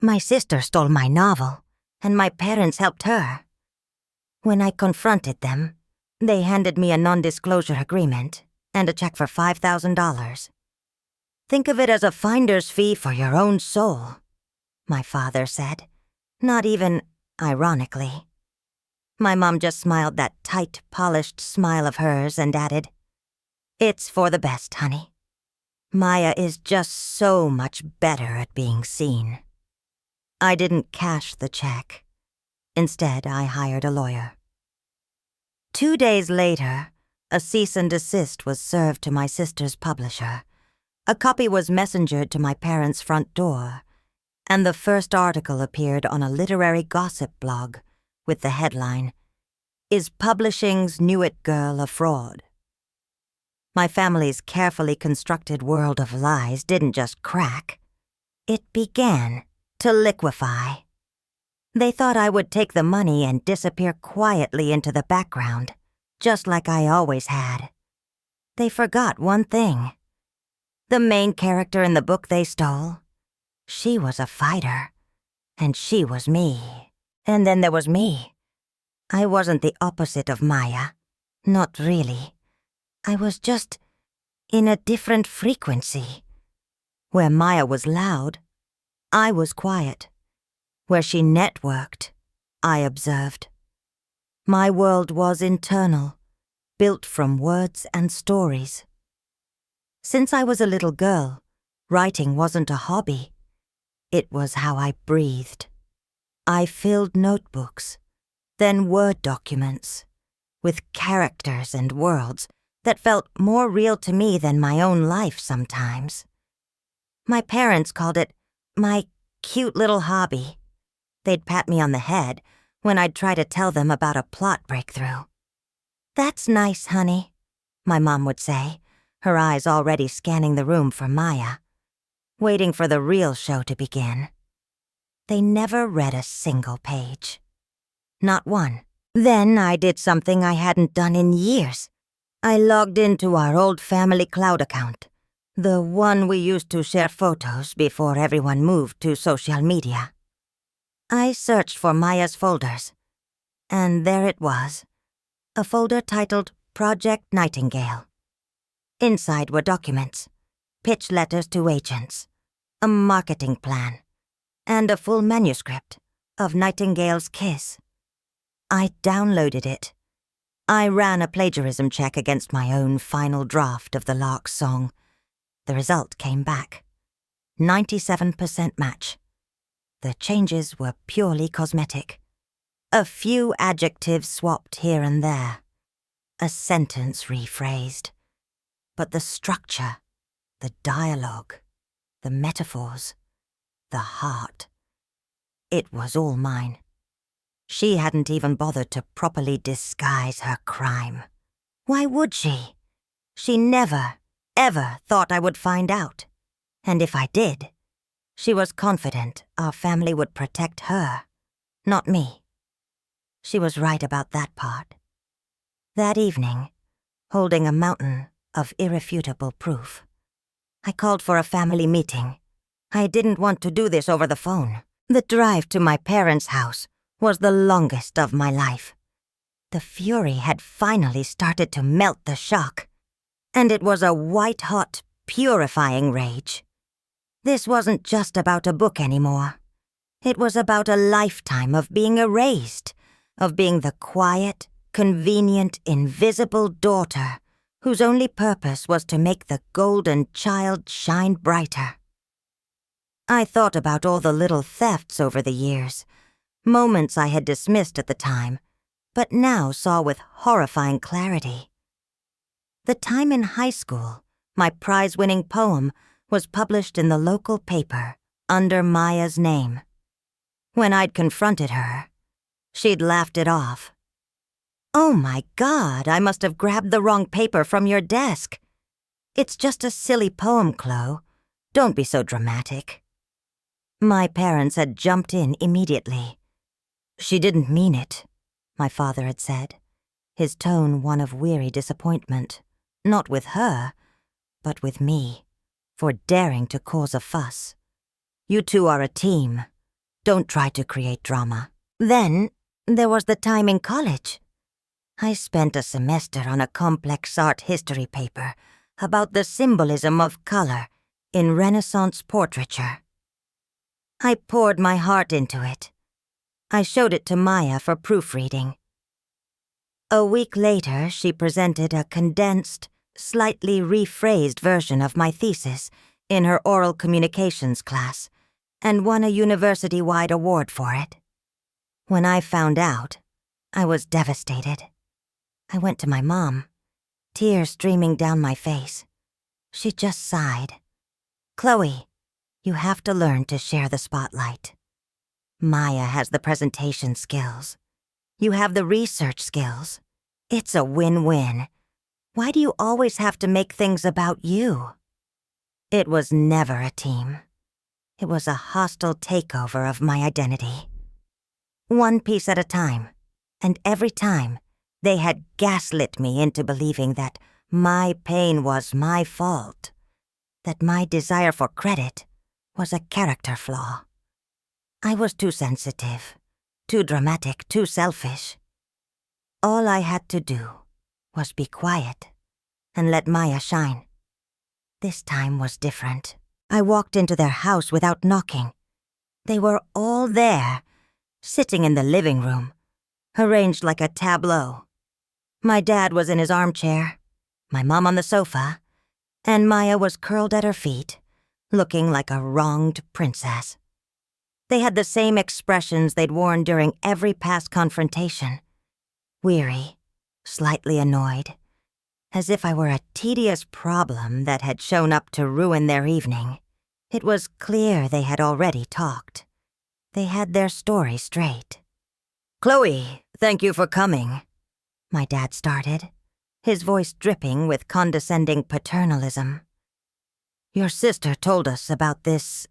My sister stole my novel, and my parents helped her. When I confronted them, they handed me a non-disclosure agreement and a check for $5,000. Think of it as a finder's fee for your own soul, my father said, not even ironically. My mom just smiled that tight, polished smile of hers and added, "It's for the best, honey. Maya is just so much better at being seen." I didn't cash the check. Instead, I hired a lawyer. 2 days later, a cease and desist was served to my sister's publisher. A copy was messengered to my parents' front door, and the first article appeared on a literary gossip blog with the headline, "Is Publishing's Newitt Girl a Fraud?" My family's carefully constructed world of lies didn't just crack. It began to liquefy. They thought I would take the money and disappear quietly into the background, just like I always had. They forgot one thing. The main character in the book they stole, she was a fighter, and she was me. And then there was me. I wasn't the opposite of Maya. Not really. I was just in a different frequency. Where Maya was loud, I was quiet. Where she networked, I observed. My world was internal, built from words and stories. Since I was a little girl, writing wasn't a hobby. It was how I breathed. I filled notebooks, then Word documents, with characters and worlds that felt more real to me than my own life sometimes. My parents called it my cute little hobby. They'd pat me on the head when I'd try to tell them about a plot breakthrough. "That's nice, honey," my mom would say, her eyes already scanning the room for Maya, waiting for the real show to begin. They never read a single page. Not one. Then I did something I hadn't done in years. I logged into our old family cloud account, the one we used to share photos before everyone moved to social media. I searched for Maya's folders, and there it was, a folder titled Project Nightingale. Inside were documents, pitch letters to agents, a marketing plan, and a full manuscript of Nightingale's Kiss. I downloaded it. I ran a plagiarism check against my own final draft of the Lark's song. The result came back. 97% match. The changes were purely cosmetic. A few adjectives swapped here and there. A sentence rephrased. But the structure, the dialogue, the metaphors, the heart, it was all mine. She hadn't even bothered to properly disguise her crime. Why would she? She never, ever thought I would find out. And if I did, she was confident our family would protect her, not me. She was right about that part. That evening, holding a mountain of irrefutable proof, I called for a family meeting. I didn't want to do this over the phone. The drive to my parents' house was the longest of my life. The fury had finally started to melt the shock, and it was a white-hot, purifying rage. This wasn't just about a book anymore. It was about a lifetime of being erased, of being the quiet, convenient, invisible daughter whose only purpose was to make the golden child shine brighter. I thought about all the little thefts over the years, moments I had dismissed at the time, but now saw with horrifying clarity. The time in high school, my prize-winning poem was published in the local paper under Maya's name. When I'd confronted her, she'd laughed it off. "Oh my God, I must have grabbed the wrong paper from your desk. It's just a silly poem, Chloe. Don't be so dramatic." My parents had jumped in immediately. "She didn't mean it," my father had said, his tone one of weary disappointment, not with her, but with me, for daring to cause a fuss. "You two are a team. Don't try to create drama. Then, there was the time in college. I spent a semester on a complex art history paper about the symbolism of color in Renaissance portraiture. I poured my heart into it. I showed it to Maya for proofreading. A week later, she presented a condensed, slightly rephrased version of my thesis in her oral communications class and won a university-wide award for it. When I found out, I was devastated. I went to my mom, tears streaming down my face. She just sighed. "Chloe, you have to learn to share the spotlight. Maya has the presentation skills. You have the research skills. It's a win-win. Why do you always have to make things about you?" It was never a team. It was a hostile takeover of my identity. One piece at a time, and every time, they had gaslit me into believing that my pain was my fault, that my desire for credit was a character flaw. I was too sensitive, too dramatic, too selfish. All I had to do was be quiet and let Maya shine. This time was different. I walked into their house without knocking. They were all there, sitting in the living room, arranged like a tableau. My dad was in his armchair, my mom on the sofa, and Maya was curled at her feet, looking like a wronged princess. They had the same expressions they'd worn during every past confrontation. Weary, slightly annoyed, as if I were a tedious problem that had shown up to ruin their evening. It was clear they had already talked. They had their story straight. "Chloe, thank you for coming," my dad started, his voice dripping with condescending paternalism. "Your sister told us about this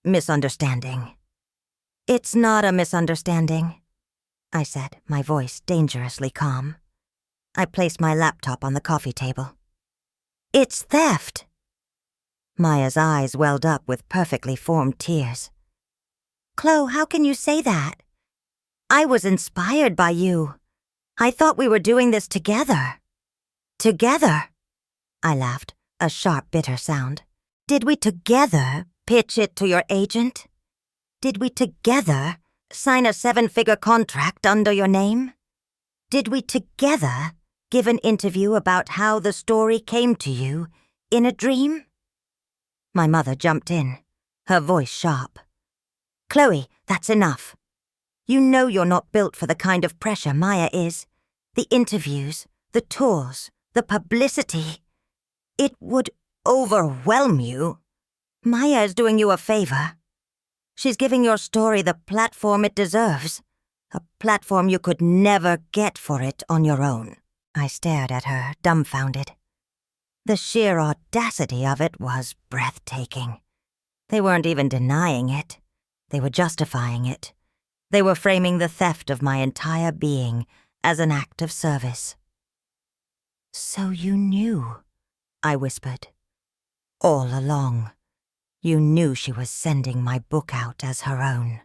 misunderstanding." "It's not a misunderstanding," I said, my voice dangerously calm. I placed my laptop on the coffee table. "It's theft." Maya's eyes welled up with perfectly formed tears. "Chloe, how can you say that? I was inspired by you. I thought we were doing this together." "Together?" I laughed, a sharp, bitter sound. "Did we together pitch it to your agent? Did we together sign a 7-figure contract under your name? Did we together give an interview about how the story came to you in a dream?" My mother jumped in, her voice sharp. "Chloe, that's enough. You know you're not built for the kind of pressure Maya is. The interviews, the tours, the publicity. It would overwhelm you. Maya is doing you a favor. She's giving your story the platform it deserves, a platform you could never get for it on your own." I stared at her, dumbfounded. The sheer audacity of it was breathtaking. They weren't even denying it. They were justifying it. They were framing the theft of my entire being as an act of service. "So you knew," I whispered. "All along, you knew she was sending my book out as her own."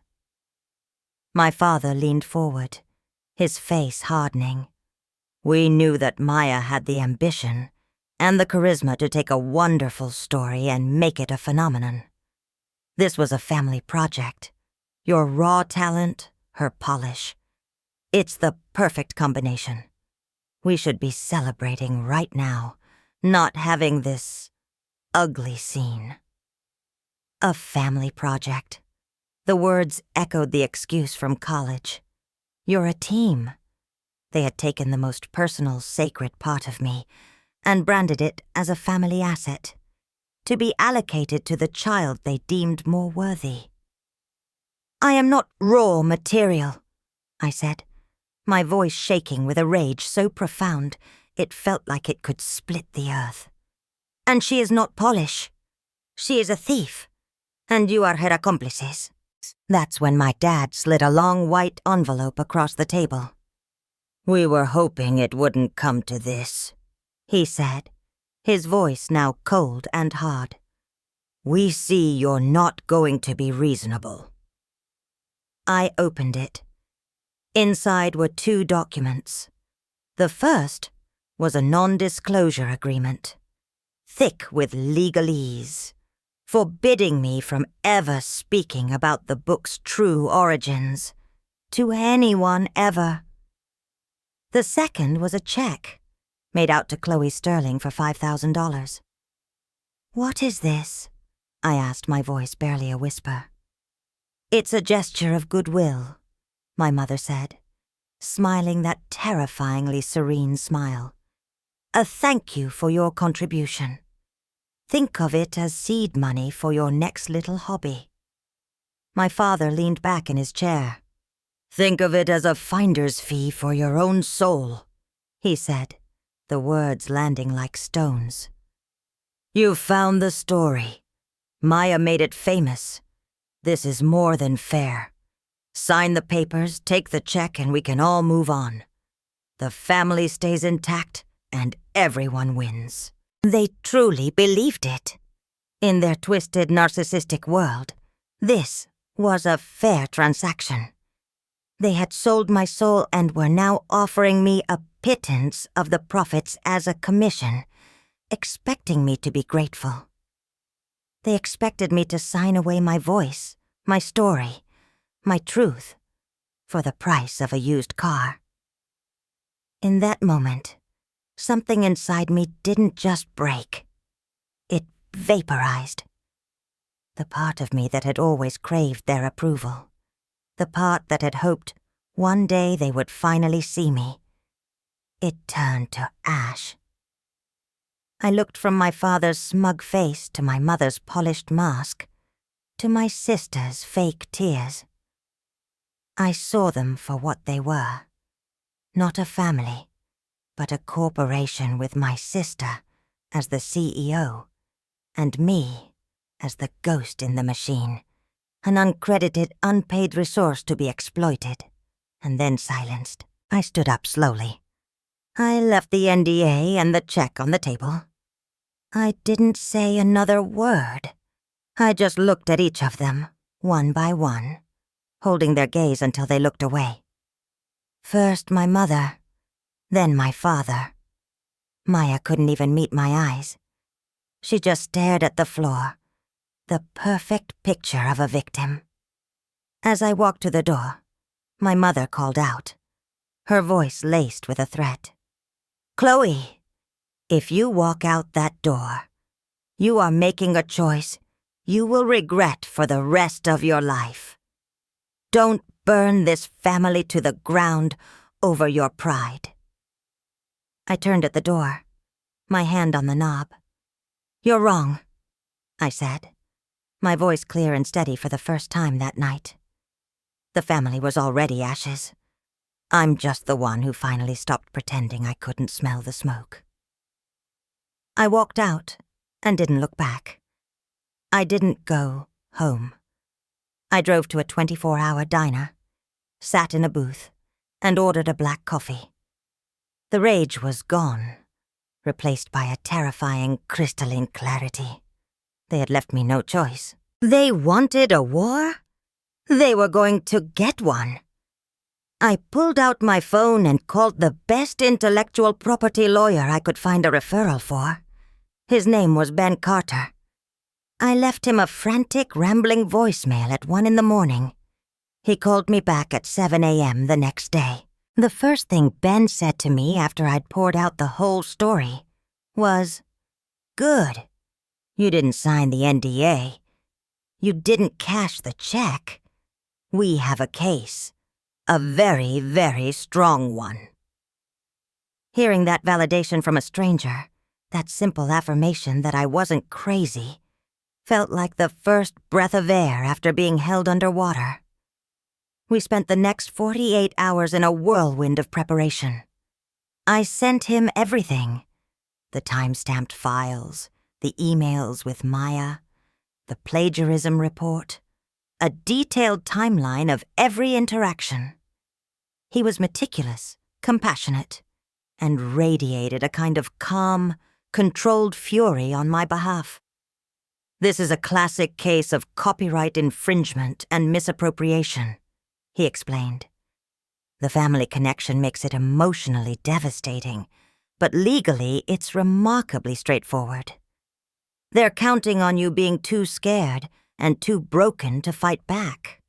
My father leaned forward, his face hardening. "We knew that Maya had the ambition and the charisma to take a wonderful story and make it a phenomenon. This was a family project. Your raw talent, her polish. It's the perfect combination. We should be celebrating right now, not having this ugly scene." A family project. The words echoed the excuse from college. You're a team. They had taken the most personal, sacred part of me and branded it as a family asset, to be allocated to the child they deemed more worthy. "I am not raw material," I said, my voice shaking with a rage so profound it felt like it could split the earth. "And she is not polish. She is a thief, and you are her accomplices." That's when my dad slid a long white envelope across the table. "We were hoping it wouldn't come to this," he said, his voice now cold and hard. "We see you're not going to be reasonable. I opened it. Inside were 2 documents. The first was a non-disclosure agreement, thick with legalese, forbidding me from ever speaking about the book's true origins to anyone ever. The second was a check, made out to Chloe Sterling for $5,000. "What is this?" I asked, my voice barely a whisper. "It's a gesture of goodwill," my mother said, smiling that terrifyingly serene smile. "A thank you for your contribution. Think of it as seed money for your next little hobby." My father leaned back in his chair. "Think of it as a finder's fee for your own soul," he said, the words landing like stones. "You found the story. Maya made it famous. This is more than fair. Sign the papers, take the check, and we can all move on. The family stays intact, and everyone wins." They truly believed it. In their twisted, narcissistic world, this was a fair transaction. They had sold my soul and were now offering me a pittance of the profits as a commission, expecting me to be grateful. They expected me to sign away my voice, my story, my truth, for the price of a used car. In that moment, something inside me didn't just break. It vaporized. The part of me that had always craved their approval. The part that had hoped one day they would finally see me. It turned to ash. I looked from my father's smug face to my mother's polished mask, to my sister's fake tears. I saw them for what they were. Not a family, but a corporation with my sister as the CEO, and me as the ghost in the machine, an uncredited, unpaid resource to be exploited, and then silenced. I stood up slowly. I left the NDA and the check on the table. I didn't say another word. I just looked at each of them, one by one, holding their gaze until they looked away. First my mother, then my father. Maya couldn't even meet my eyes. She just stared at the floor, the perfect picture of a victim. As I walked to the door, my mother called out, her voice laced with a threat. "Chloe, if you walk out that door, you are making a choice you will regret for the rest of your life. Don't burn this family to the ground over your pride." I turned at the door, my hand on the knob. "You're wrong," I said, my voice clear and steady for the first time that night. The family was already ashes. I'm just the one who finally stopped pretending I couldn't smell the smoke. I walked out and didn't look back. I didn't go home. I drove to a 24-hour diner, sat in a booth, and ordered a black coffee. The rage was gone, replaced by a terrifying crystalline clarity. They had left me no choice. They wanted a war? They were going to get one. I pulled out my phone and called the best intellectual property lawyer I could find a referral for. His name was Ben Carter. I left him a frantic, rambling voicemail at 1 a.m. He called me back at 7 a.m. the next day. The first thing Ben said to me after I'd poured out the whole story was, "Good. You didn't sign the NDA. You didn't cash the check. We have a case. A very, very strong one." Hearing that validation from a stranger, that simple affirmation that I wasn't crazy, felt like the first breath of air after being held underwater. We spent the next 48 hours in a whirlwind of preparation. I sent him everything. The time-stamped files, the emails with Maya, the plagiarism report, a detailed timeline of every interaction. He was meticulous, compassionate, and radiated a kind of calm, controlled fury on my behalf. This is a classic case of copyright infringement and misappropriation, he explained. The family connection makes it emotionally devastating, but legally it's remarkably straightforward. They're counting on you being too scared and too broken to fight back.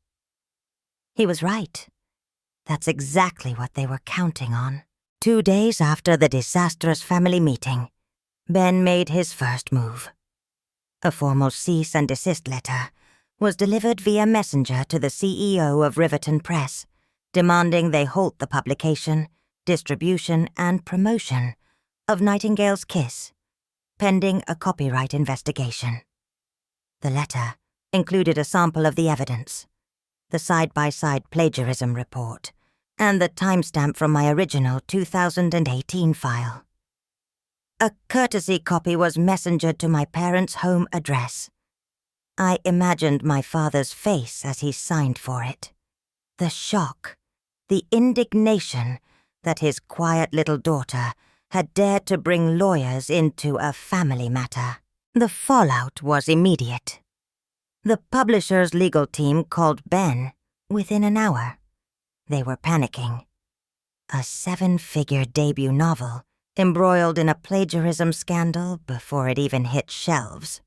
He was right. That's exactly what they were counting on. 2 days after the disastrous family meeting, Ben made his first move. A formal cease and desist letter was delivered via messenger to the CEO of Riverton Press, demanding they halt the publication, distribution, and promotion of Nightingale's Kiss, pending a copyright investigation. The letter included a sample of the evidence, the side-by-side plagiarism report, and the timestamp from my original 2018 file. A courtesy copy was messengered to my parents' home address. I imagined my father's face as he signed for it. The shock, the indignation that his quiet little daughter had dared to bring lawyers into a family matter. The fallout was immediate. The publisher's legal team called Ben within an hour. They were panicking. A 7-figure debut novel embroiled in a plagiarism scandal before it even hit shelves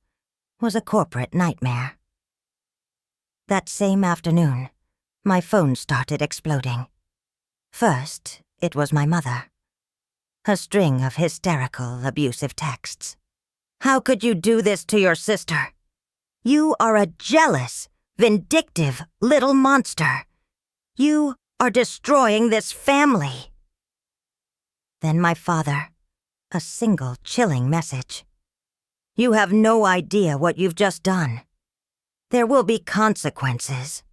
was a corporate nightmare. That same afternoon, my phone started exploding. First, it was my mother. A string of hysterical, abusive texts. "How could you do this to your sister? You are a jealous, vindictive little monster. You are destroying this family." Then my father, a single chilling message. "You have no idea what you've just done. There will be consequences."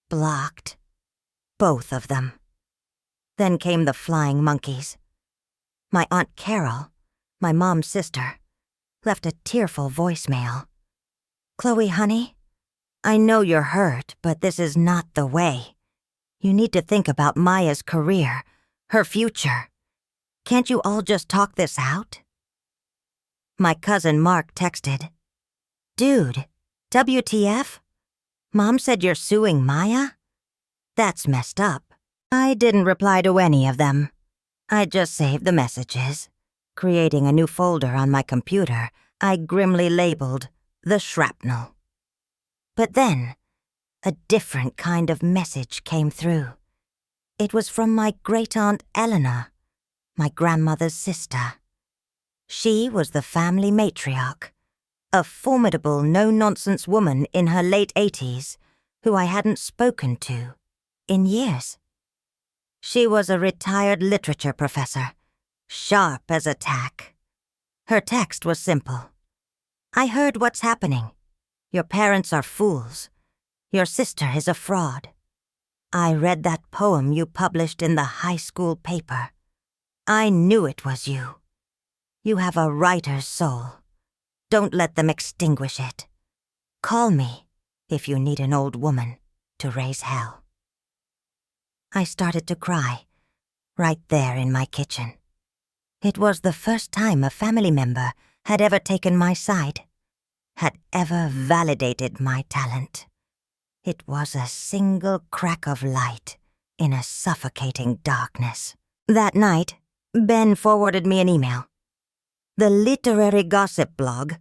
Blocked. Both of them. Then came the flying monkeys. My Aunt Carol, my mom's sister, left a tearful voicemail. "Chloe, honey, I know you're hurt, but this is not the way. You need to think about Maya's career, her future. Can't you all just talk this out?" My cousin Mark texted, "Dude, WTF? Mom said you're suing Maya? That's messed up." I didn't reply to any of them. I just saved the messages. Creating a new folder on my computer, I grimly labeled The Shrapnel. But then, a different kind of message came through. It was from my great-aunt Eleanor, my grandmother's sister. She was the family matriarch, a formidable, no-nonsense woman in her late 80s who I hadn't spoken to in years. She was a retired literature professor, sharp as a tack. Her text was simple. "I heard what's happening. Your parents are fools. Your sister is a fraud. I read that poem you published in the high school paper. I knew it was you. You have a writer's soul. Don't let them extinguish it. Call me if you need an old woman to raise hell." I started to cry, right there in my kitchen. It was the first time a family member had ever taken my side, had ever validated my talent. It was a single crack of light in a suffocating darkness. That night, Ben forwarded me an email. The literary gossip blog,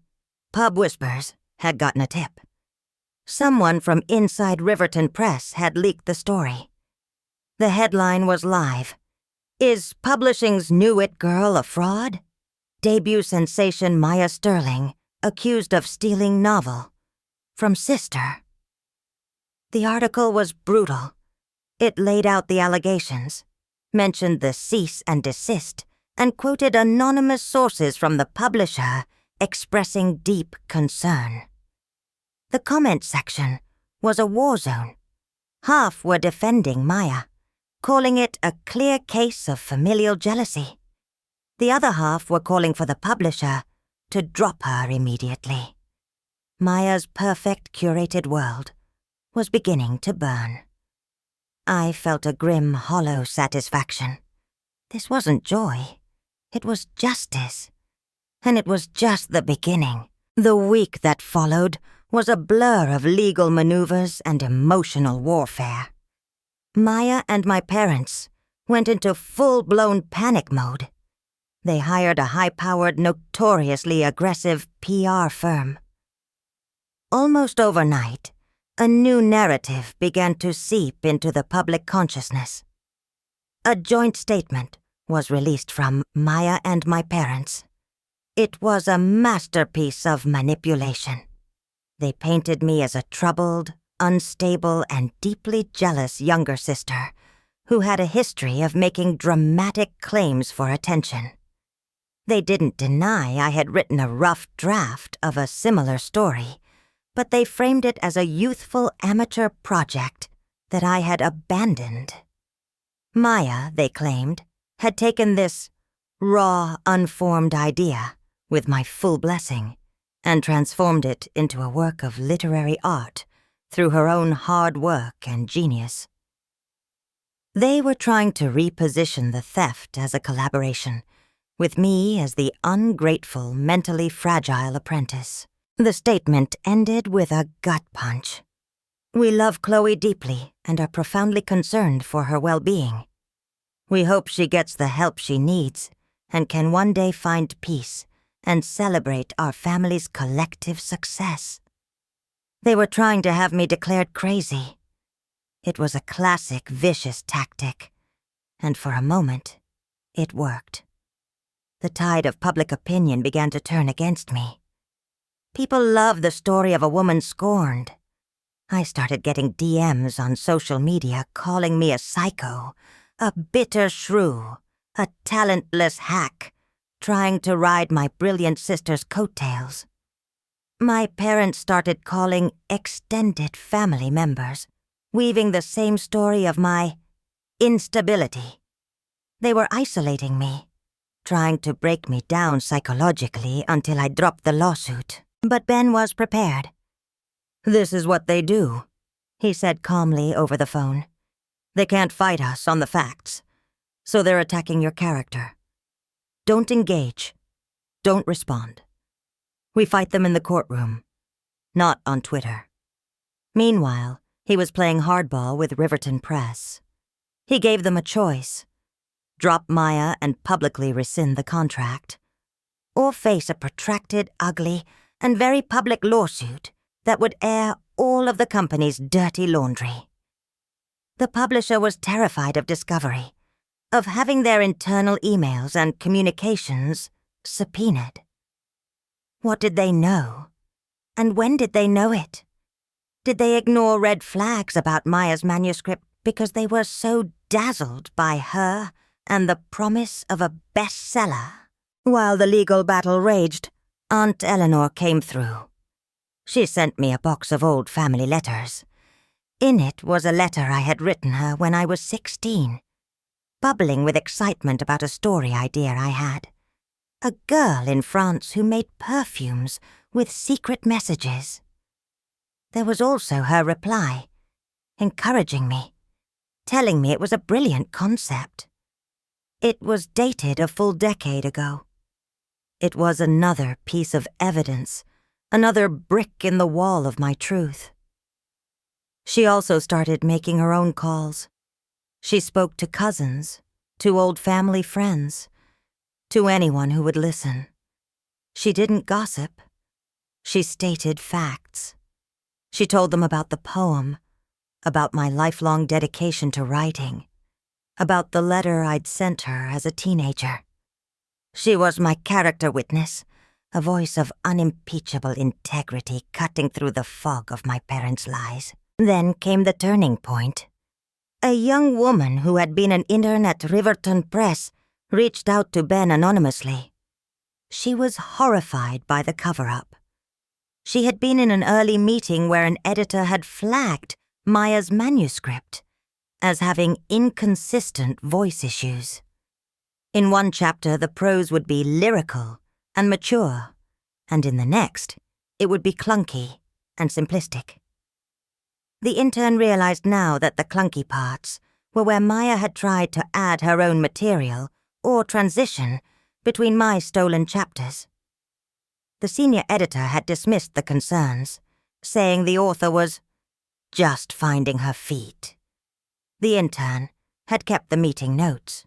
Pub Whispers, had gotten a tip. Someone from inside Riverton Press had leaked the story. The headline was live. "Is publishing's new it girl a fraud? Debut sensation Maya Sterling accused of stealing novel from sister." The article was brutal. It laid out the allegations, mentioned the cease and desist, and quoted anonymous sources from the publisher expressing deep concern. The comment section was a war zone. Half were defending Maya, calling it a clear case of familial jealousy. The other half were calling for the publisher to drop her immediately. Maya's perfect curated world was beginning to burn. I felt a grim, hollow satisfaction. This wasn't joy. It was justice. And it was just the beginning. The week that followed was a blur of legal maneuvers and emotional warfare. Maya and my parents went into full-blown panic mode. They hired a high-powered, notoriously aggressive PR firm. Almost overnight, a new narrative began to seep into the public consciousness. A joint statement was released from Maya and my parents. It was a masterpiece of manipulation. They painted me as a troubled, unstable, and deeply jealous younger sister who had a history of making dramatic claims for attention. They didn't deny I had written a rough draft of a similar story, but they framed it as a youthful amateur project that I had abandoned. Maya, they claimed, had taken this raw, unformed idea, with my full blessing, and transformed it into a work of literary art through her own hard work and genius. They were trying to reposition the theft as a collaboration, with me as the ungrateful, mentally fragile apprentice. The statement ended with a gut punch. We love Chloe deeply and are profoundly concerned for her well-being. We hope she gets the help she needs and can one day find peace and celebrate our family's collective success. They were trying to have me declared crazy. It was a classic vicious tactic, and for a moment, it worked. The tide of public opinion began to turn against me. People love the story of a woman scorned. I started getting DMs on social media calling me a psycho, a bitter shrew, a talentless hack, trying to ride my brilliant sister's coattails. My parents started calling extended family members, weaving the same story of my instability. They were isolating me, trying to break me down psychologically until I dropped the lawsuit. But Ben was prepared. "This is what they do," he said calmly over the phone. "They can't fight us on the facts, so they're attacking your character. Don't engage. Don't respond. We fight them in the courtroom, not on Twitter." Meanwhile, he was playing hardball with Riverton Press. He gave them a choice: drop Maya and publicly rescind the contract, or face a protracted, ugly, and very public lawsuit that would air all of the company's dirty laundry. The publisher was terrified of discovery, of having their internal emails and communications subpoenaed. What did they know? And when did they know it? Did they ignore red flags about Maya's manuscript because they were so dazzled by her and the promise of a bestseller? While the legal battle raged, Aunt Eleanor came through. She sent me a box of old family letters. In it was a letter I had written her when I was 16, bubbling with excitement about a story idea I had. A girl in France who made perfumes with secret messages. There was also her reply, encouraging me, telling me it was a brilliant concept. It was dated a full decade ago. It was another piece of evidence, another brick in the wall of my truth. She also started making her own calls. She spoke to cousins, to old family friends, to anyone who would listen. She didn't gossip. She stated facts. She told them about the poem, about my lifelong dedication to writing, about the letter I'd sent her as a teenager. She was my character witness, a voice of unimpeachable integrity cutting through the fog of my parents' lies. Then came the turning point. A young woman who had been an intern at Riverton Press reached out to Ben anonymously. She was horrified by the cover-up. She had been in an early meeting where an editor had flagged Maya's manuscript as having inconsistent voice issues. In one chapter, the prose would be lyrical and mature, and in the next, it would be clunky and simplistic. The intern realized now that the clunky parts were where Maya had tried to add her own material or transition between my stolen chapters. The senior editor had dismissed the concerns, saying the author was just finding her feet. the intern, had kept the meeting notes.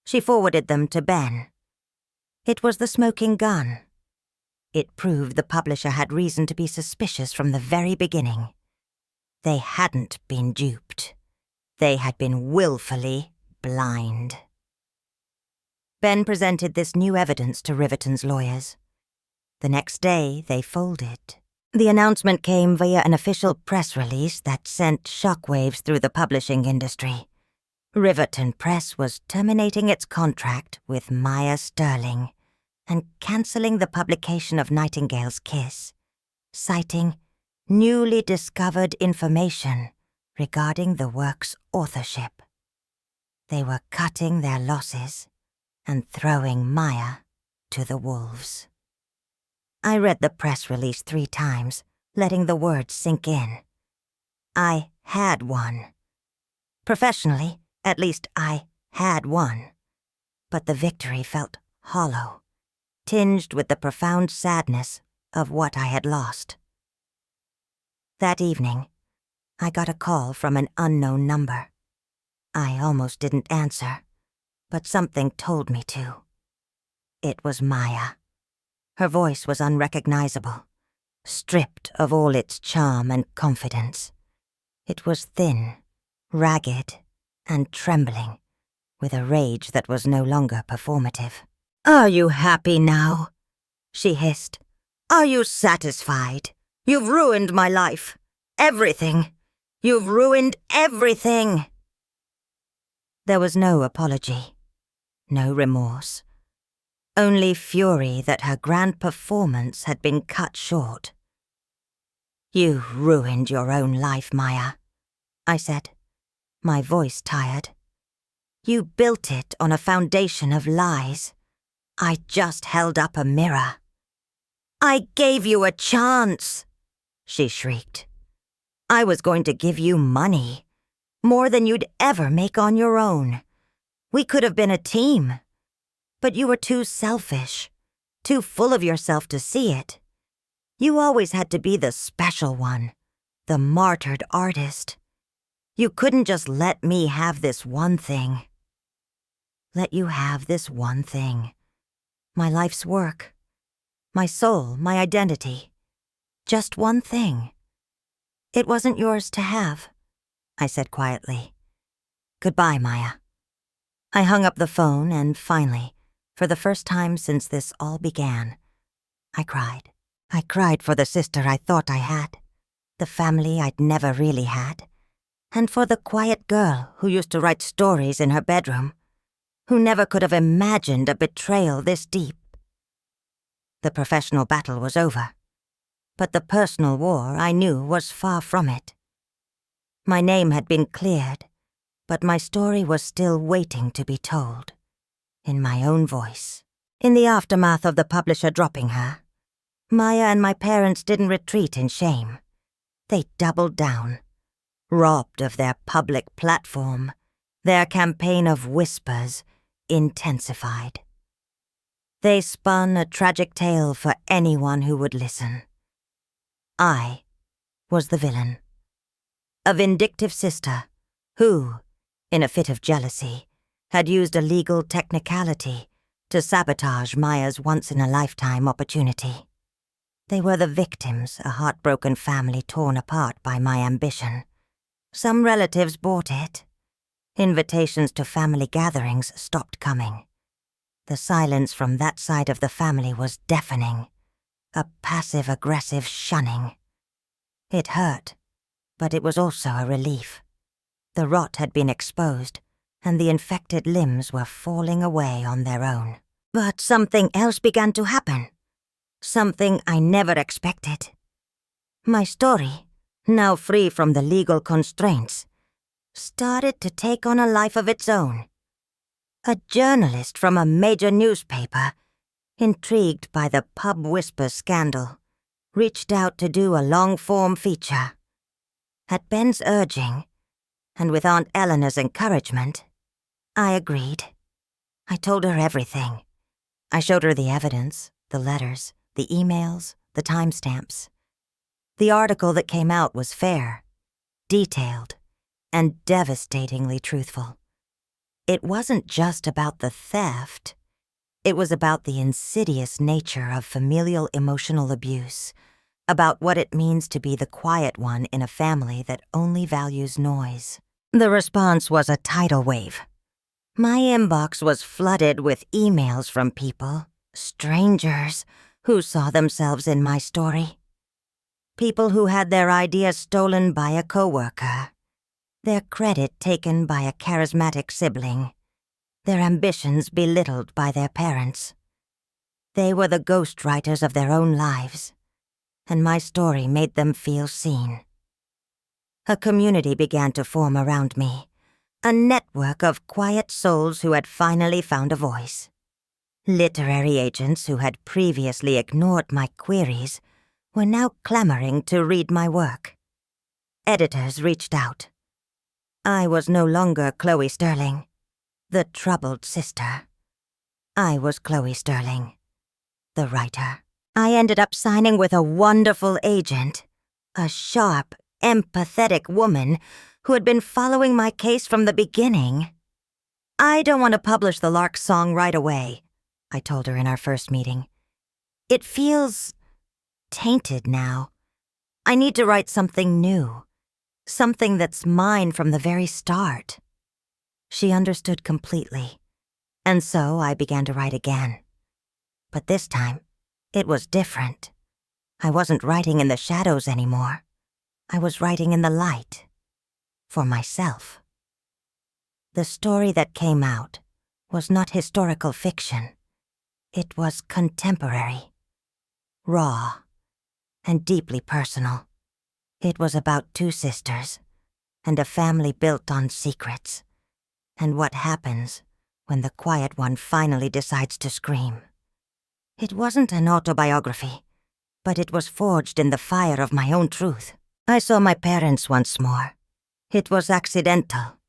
She forwarded them to Ben. It was the smoking gun. It proved the publisher had reason to be suspicious from the very beginning. They hadn't been duped. They had been willfully blind. Ben presented this new evidence to Riverton's lawyers. The next day, they folded. The announcement came via an official press release that sent shockwaves through the publishing industry. Riverton Press was terminating its contract with Maya Sterling and cancelling the publication of Nightingale's Kiss, citing newly discovered information regarding the work's authorship. They were cutting their losses and throwing Maya to the wolves. I read the press release 3 times, letting the words sink in. I had won. Professionally, at least I had won. But the victory felt hollow, tinged with the profound sadness of what I had lost. That evening, I got a call from an unknown number. I almost didn't answer, but something told me to. It was Maya. Her voice was unrecognizable, stripped of all its charm and confidence. It was thin, ragged, and trembling, with a rage that was no longer performative. "Are you happy now?" she hissed. "Are you satisfied? You've ruined my life. Everything. You've ruined everything." There was no apology, no remorse. Only fury that her grand performance had been cut short. "You ruined your own life, Maya," I said, my voice tired. "You built it on a foundation of lies. I just held up a mirror." "I gave you a chance," she shrieked. "I was going to give you money, more than you'd ever make on your own. We could have been a team. But you were too selfish, too full of yourself to see it. You always had to be the special one, the martyred artist. You couldn't just let me have this one thing." Let you have this one thing. My life's work. My soul, my identity. Just one thing. "It wasn't yours to have," I said quietly. "Goodbye, Maya." I hung up the phone and finally, for the first time since this all began, I cried. I cried for the sister I thought I had, the family I'd never really had, and for the quiet girl who used to write stories in her bedroom, who never could have imagined a betrayal this deep. The professional battle was over, but the personal war I knew was far from it. My name had been cleared, but my story was still waiting to be told. In my own voice. In the aftermath of the publisher dropping her, Maya and my parents didn't retreat in shame. They doubled down, robbed of their public platform. Their campaign of whispers intensified. They spun a tragic tale for anyone who would listen. I was the villain. A vindictive sister who, in a fit of jealousy, had used a legal technicality to sabotage Maya's once-in-a-lifetime opportunity. They were the victims, a heartbroken family torn apart by my ambition. Some relatives bought it. Invitations to family gatherings stopped coming. The silence from that side of the family was deafening, a passive-aggressive shunning. It hurt, but it was also a relief. The rot had been exposed, and the infected limbs were falling away on their own. But something else began to happen. Something I never expected. My story, now free from the legal constraints, started to take on a life of its own. A journalist from a major newspaper, intrigued by the Pub Whisper scandal, reached out to do a long-form feature. At Ben's urging, and with Aunt Eleanor's encouragement, I agreed. I told her everything. I showed her the evidence, the letters, the emails, the timestamps. The article that came out was fair, detailed, and devastatingly truthful. It wasn't just about the theft. It was about the insidious nature of familial emotional abuse, about what it means to be the quiet one in a family that only values noise. The response was a tidal wave. My inbox was flooded with emails from people, strangers, who saw themselves in my story. People who had their ideas stolen by a coworker, their credit taken by a charismatic sibling, their ambitions belittled by their parents. They were the ghostwriters of their own lives, and my story made them feel seen. A community began to form around me, a network of quiet souls who had finally found a voice. Literary agents who had previously ignored my queries were now clamoring to read my work. Editors reached out. I was no longer Chloe Sterling, the troubled sister. I was Chloe Sterling, the writer. I ended up signing with a wonderful agent, a sharp, empathetic woman who had been following my case from the beginning. "I don't want to publish the Lark song right away," I told her in our first meeting. "It feels tainted now. I need to write something new, something that's mine from the very start." She understood completely, and so I began to write again. But this time, it was different. I wasn't writing in the shadows anymore. I was writing in the light. For myself. The story that came out was not historical fiction. It was contemporary, raw, and deeply personal. It was about two sisters, and a family built on secrets, and what happens when the quiet one finally decides to scream. It wasn't an autobiography, but it was forged in the fire of my own truth. I saw my parents once more. It was accidental.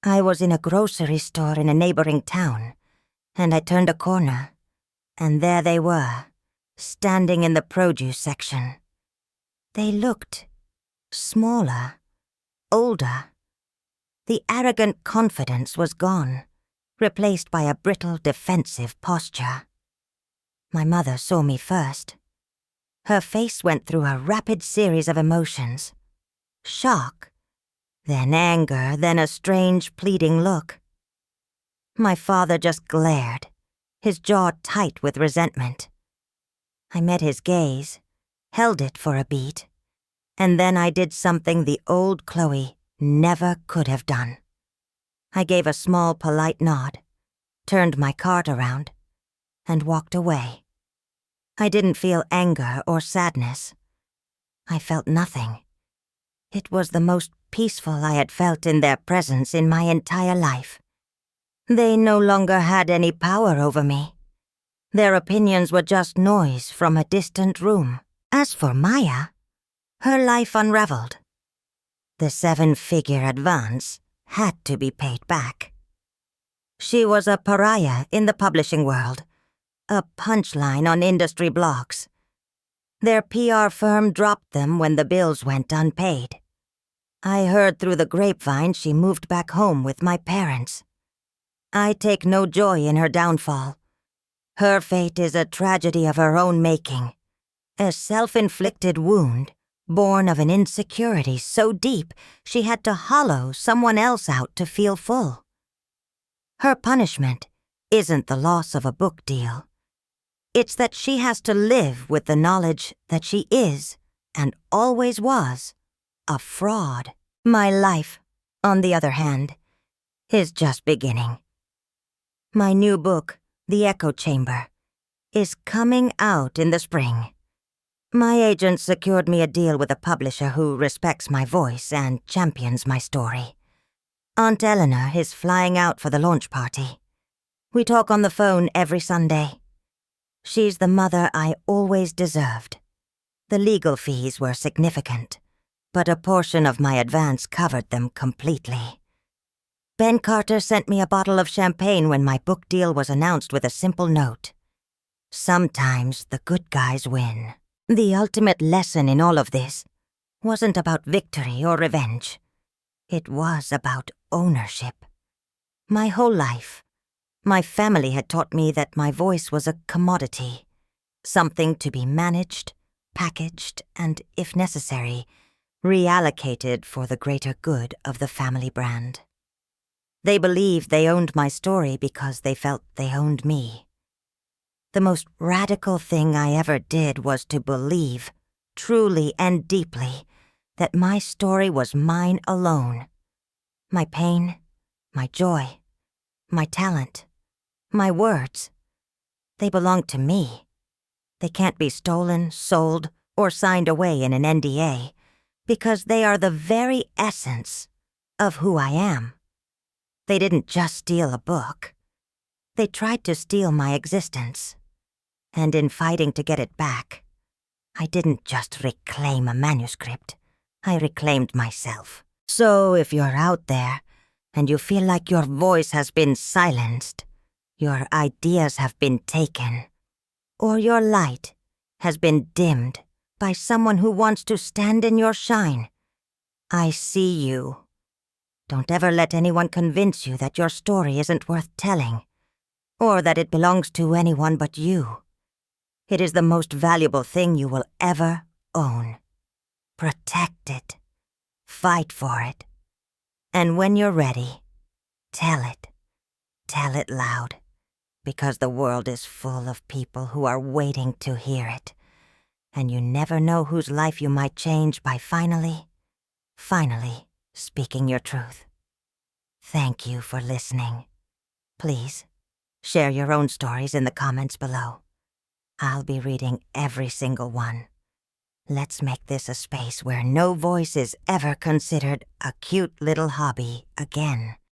I was in a grocery store in a neighboring town, and I turned a corner, and there they were, standing in the produce section. They looked smaller, older. The arrogant confidence was gone, replaced by a brittle, defensive posture. My mother saw me first. Her face went through a rapid series of emotions. Shock, then anger, then a strange, pleading look. My father just glared, his jaw tight with resentment. I met his gaze, held it for a beat, and then I did something the old Chloe never could have done. I gave a small, polite nod, turned my cart around, and walked away. I didn't feel anger or sadness. I felt nothing. It was the most peaceful I had felt in their presence in my entire life. They no longer had any power over me. Their opinions were just noise from a distant room. As for Maya, her life unraveled. The 7-figure advance had to be paid back. She was a pariah in the publishing world, a punchline on industry blogs. Their PR firm dropped them when the bills went unpaid. I heard through the grapevine she moved back home with my parents. I take no joy in her downfall. Her fate is a tragedy of her own making, a self-inflicted wound born of an insecurity so deep she had to hollow someone else out to feel full. Her punishment isn't the loss of a book deal. It's that she has to live with the knowledge that she is, and always was, a fraud. My life, on the other hand, is just beginning. My new book, The Echo Chamber, is coming out in the spring. My agent secured me a deal with a publisher who respects my voice and champions my story. Aunt Eleanor is flying out for the launch party. We talk on the phone every Sunday. She's the mother I always deserved. The legal fees were significant, but a portion of my advance covered them completely. Ben Carter sent me a bottle of champagne when my book deal was announced with a simple note. Sometimes the good guys win. The ultimate lesson in all of this wasn't about victory or revenge. It was about ownership. My whole life, my family had taught me that my voice was a commodity, something to be managed, packaged, and, if necessary, reallocated for the greater good of the family brand. They believed they owned my story because they felt they owned me. The most radical thing I ever did was to believe, truly and deeply, that my story was mine alone. My pain, my joy, my talent, my words. They belong to me. They can't be stolen, sold, or signed away in an NDA, because they are the very essence of who I am. They didn't just steal a book. They tried to steal my existence. And in fighting to get it back, I didn't just reclaim a manuscript. I reclaimed myself. So if you're out there and you feel like your voice has been silenced, your ideas have been taken, or your light has been dimmed by someone who wants to stand in your shine, I see you. Don't ever let anyone convince you that your story isn't worth telling, or that it belongs to anyone but you. It is the most valuable thing you will ever own. Protect it. Fight for it. And when you're ready, tell it. Tell it loud, because the world is full of people who are waiting to hear it. And you never know whose life you might change by finally speaking your truth. Thank you for listening. Please, share your own stories in the comments below. I'll be reading every single one. Let's make this a space where no voice is ever considered a cute little hobby again.